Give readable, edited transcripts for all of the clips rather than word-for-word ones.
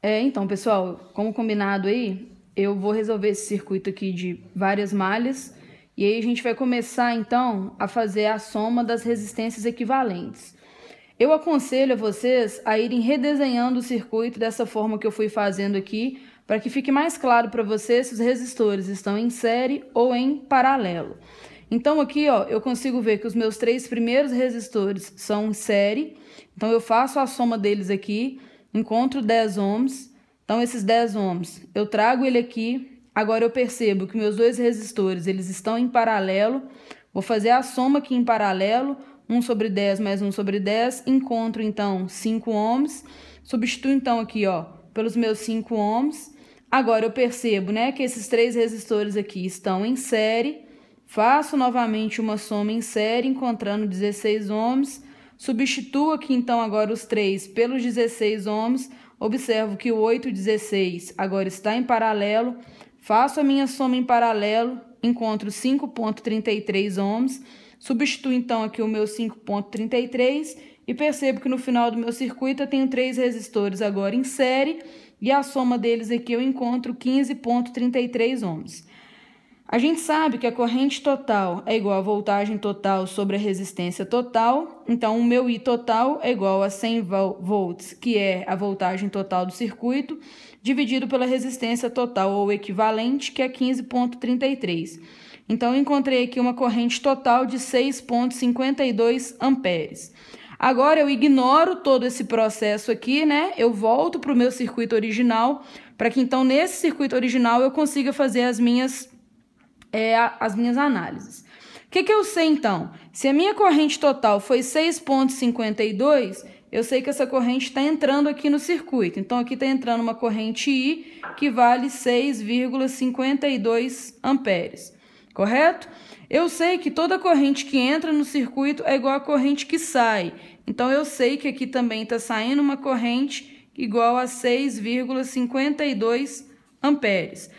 Então, pessoal, como combinado aí, eu vou resolver esse circuito aqui de várias malhas e aí a gente vai começar, então, a fazer a soma das resistências equivalentes. Eu aconselho a vocês a irem redesenhando o circuito dessa forma que eu fui fazendo aqui, para que fique mais claro para vocês se os resistores estão em série ou em paralelo. Então aqui, ó, eu consigo ver que os meus 3 primeiros resistores são em série, então eu faço a soma deles aqui, encontro 10 ohms, então esses 10 ohms eu trago ele aqui, agora eu percebo que meus 2 resistores eles estão em paralelo, vou fazer a soma aqui em paralelo, 1 sobre 10 mais 1 sobre 10, encontro então 5 ohms, substituo então aqui, ó, pelos meus 5 ohms, agora eu percebo, né, que esses 3 resistores aqui estão em série, faço novamente uma soma em série, encontrando 16 ohms, substituo aqui então agora os 3 pelos 16 ohms, observo que o 8 e 16 agora está em paralelo, faço a minha soma em paralelo, encontro 5,33 ohms, substituo então aqui o meu 5,33 e percebo que no final do meu circuito eu tenho 3 resistores agora em série e a soma deles aqui eu encontro 15,33 ohms. A gente sabe que a corrente total é igual à voltagem total sobre a resistência total, então o meu I total é igual a 100 volts, que é a voltagem total do circuito, dividido pela resistência total ou equivalente, que é 15,33. Então eu encontrei aqui uma corrente total de 6,52 amperes. Agora eu ignoro todo esse processo aqui, né? Eu volto para o meu circuito original, para que então nesse circuito original eu consiga fazer as minhas análises. O que eu sei então? Se a minha corrente total foi 6,52, eu sei que essa corrente está entrando aqui no circuito. Então aqui está entrando uma corrente I que vale 6,52 amperes, correto? Eu sei que toda corrente que entra no circuito é igual à corrente que sai. Então eu sei que aqui também está saindo uma corrente igual a 6,52 amperes.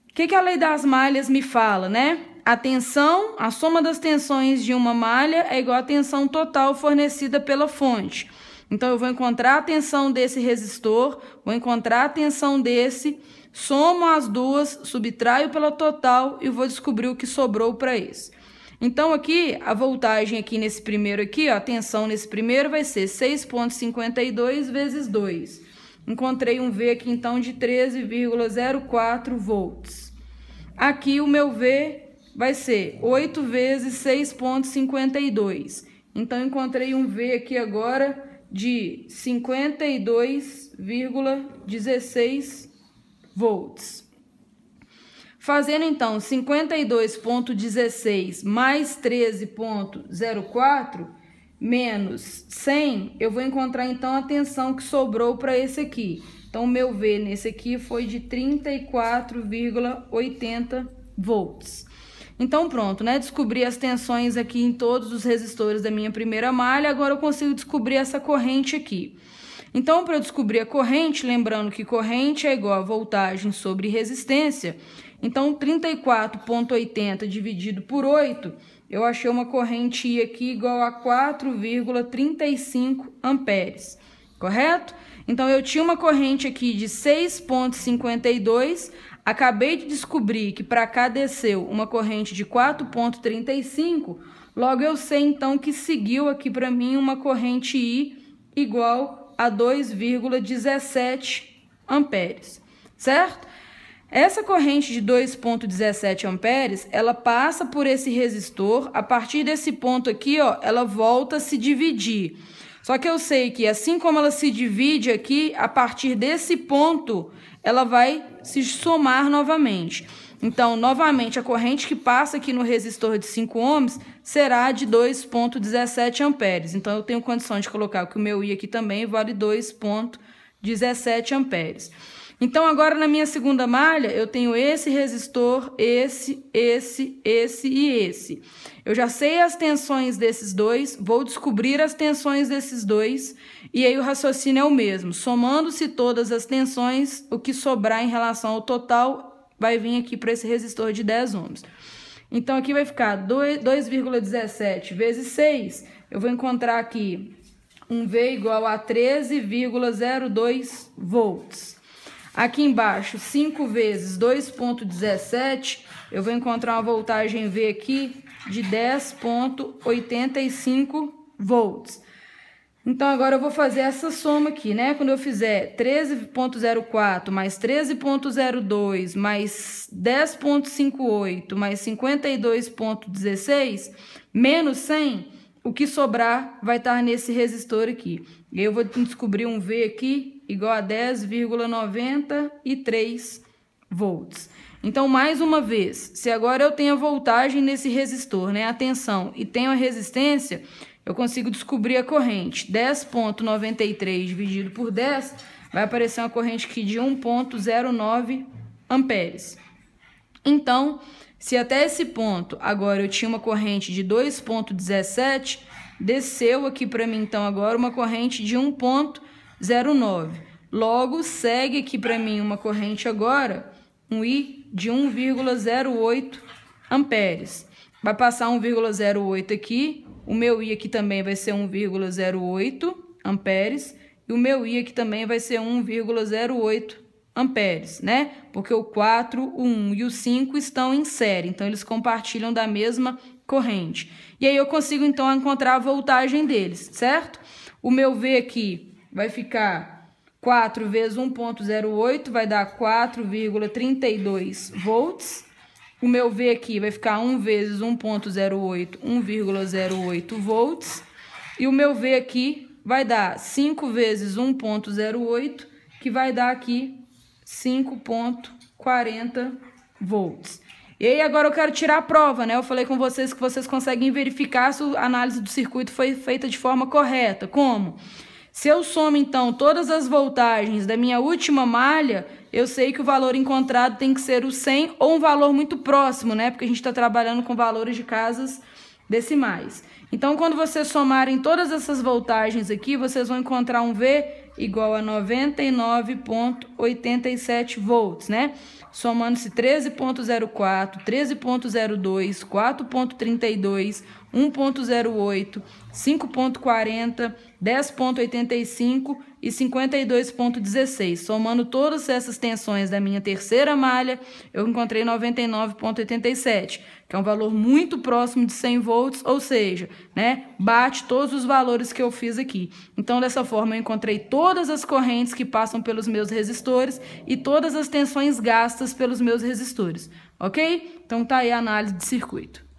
O que a lei das malhas me fala, né? A tensão, a soma das tensões de uma malha é igual à tensão total fornecida pela fonte. Então, eu vou encontrar a tensão desse resistor, vou encontrar a tensão desse, somo as duas, subtraio pela total e vou descobrir o que sobrou para esse. Então, aqui, a voltagem aqui nesse primeiro aqui, ó, a tensão nesse primeiro vai ser 6,52 vezes 2. Encontrei um V aqui, então, de 13,04 volts. Aqui, o meu V vai ser 8 vezes 6,52. Então, encontrei um V aqui agora de 52,16 volts. Fazendo, então, 52,16 mais 13,04... menos 100, eu vou encontrar então a tensão que sobrou para esse aqui. Então, o meu V nesse aqui foi de 34,80 volts. Então, pronto, né? Descobri as tensões aqui em todos os resistores da minha primeira malha, agora eu consigo descobrir essa corrente aqui. Então, para eu descobrir a corrente, lembrando que corrente é igual a voltagem sobre resistência, então 34,80 dividido por 8, eu achei uma corrente I aqui igual a 4,35 amperes, correto? Então, eu tinha uma corrente aqui de 6,52, acabei de descobrir que para cá desceu uma corrente de 4,35, logo eu sei então que seguiu aqui para mim uma corrente I igual a 2,17 amperes, certo? Essa corrente de 2,17 amperes, ela passa por esse resistor, a partir desse ponto aqui, ó, ela volta a se dividir. Só que eu sei que assim como ela se divide aqui, a partir desse ponto, ela vai se somar novamente. Então, novamente, a corrente que passa aqui no resistor de 5 ohms será de 2,17 amperes. Então, eu tenho condição de colocar que o meu I aqui também vale 2,17 amperes. Então, agora na minha segunda malha, eu tenho esse resistor, esse e esse. Eu já sei as tensões desses dois, vou descobrir as tensões desses dois, e aí o raciocínio é o mesmo. Somando-se todas as tensões, o que sobrar em relação ao total vai vir aqui para esse resistor de 10 ohms. Então, aqui vai ficar 2,17 vezes 6, eu vou encontrar aqui um V igual a 13,02 volts. Aqui embaixo, 5 vezes 2,17, eu vou encontrar uma voltagem V aqui de 10,85 volts. Então, agora eu vou fazer essa soma aqui, né? Quando eu fizer 13,04 mais 13,02 mais 10,58 mais 52,16 menos 100, o que sobrar vai estar nesse resistor aqui. E eu vou descobrir um V aqui igual a 10,93 volts. Então, mais uma vez, se agora eu tenho a voltagem nesse resistor, né? Atenção, e tenho a resistência, eu consigo descobrir a corrente. 10,93 dividido por 10 vai aparecer uma corrente aqui de 1,09 amperes. Então, se até esse ponto agora eu tinha uma corrente de 2,17, desceu aqui para mim então agora uma corrente de 1,09. Logo, segue aqui para mim uma corrente agora, um I de 1,08 amperes. Vai passar 1,08 aqui. O meu I aqui também vai ser 1,08 amperes. E o meu I aqui também vai ser 1,08 amperes, né? Porque o 4, o 1 e o 5 estão em série. Então, eles compartilham da mesma corrente. E aí, eu consigo, então, encontrar a voltagem deles, certo? O meu V aqui vai ficar 4 vezes 1,08, vai dar 4,32 volts. O meu V aqui vai ficar 1 vezes 1,08, 1,08 volts. E o meu V aqui vai dar 5 vezes 1,08, que vai dar aqui 5,40 volts. E aí agora eu quero tirar a prova, né? Eu falei com vocês que vocês conseguem verificar se a análise do circuito foi feita de forma correta. Como? Se eu somo, então, todas as voltagens da minha última malha, eu sei que o valor encontrado tem que ser o 100 ou um valor muito próximo, né? Porque a gente está trabalhando com valores de casas decimais. Então, quando vocês somarem todas essas voltagens aqui, vocês vão encontrar um V igual a 99,87 volts, né? Somando-se 13,04, 13,02, 4,32, 1,08, 5,40, 10,85 e 52,16. Somando todas essas tensões da minha terceira malha, eu encontrei 99,87, que é um valor muito próximo de 100 volts, ou seja, né, bate todos os valores que eu fiz aqui. Então, dessa forma, eu encontrei todas as correntes que passam pelos meus resistores e todas as tensões gastas pelos meus resistores, ok? Então, tá aí a análise de circuito.